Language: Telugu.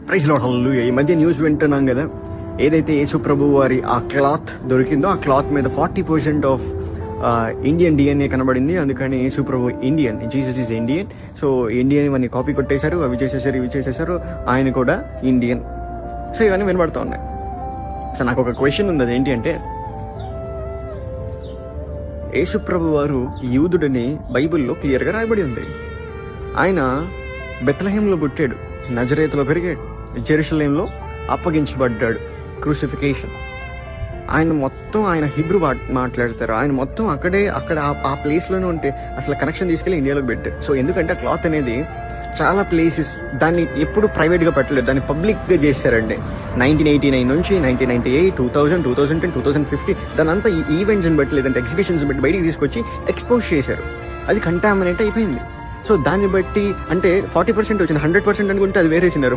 ప్రైజ్ లార్డ్ హల్లెలూయా. ఈ మధ్య న్యూస్ వింటున్నాం కదా, ఏదైతే యేసు ప్రభు వారి ఆ క్లాత్ దొరికిందో ఆ క్లాత్ మీద 40% ఆఫ్ ఇండియన్ డిఎన్ఏ కనబడింది. అందుకని యేసు ప్రభు Indian, Jesus is Indian. So Indian ఇవన్నీ కాపీ కొట్టేశారు, అవి చేసేసారు, ఇవి చేసేసారు, ఆయన కూడా ఇండియన్. సో ఇవన్నీ వినబడుతూ ఉన్నాయి. సో నాకు ఒక క్వశ్చన్ ఉంది, అది ఏంటి అంటే, యేసు ప్రభు వారు యూదుడని బైబిల్లో క్లియర్గా రాయబడి ఉంది. ఆయన బెత్లెహేంలో పుట్టాడు, నజరేతులో పెరిగాడు, జెరూసలేంలో అప్పగించబడ్డాడు, క్రూసిఫికేషన్. ఆయన హిబ్రూ మాట్లాడతారు, ఆయన మొత్తం అక్కడ ఆ ప్లేస్లోనే ఉంటే అసలు కనెక్షన్ తీసుకెళ్ళి ఇండియాలోకి పెట్టారు. సో ఎందుకంటే ఆ క్లాత్ అనేది చాలా ప్లేసెస్ దాన్ని ఎప్పుడు ప్రైవేట్గా పెట్టలేదు, దాన్ని పబ్లిక్గా చేశారండి. 1989 నుంచి 1998, 2000, 2010, 2050 దాని అంతా ఈ ఈవెంట్స్ని బట్టి లేదంటే ఎగ్జిబిషన్స్ బట్టి బయటికి తీసుకొచ్చి ఎక్స్పోజ్ చేశారు. అది కంటామినేట్ అయిపోయింది. సో దాన్ని బట్టి అంటే 40% వచ్చింది, 100% అనుకుంటే అది వేరేసినారు.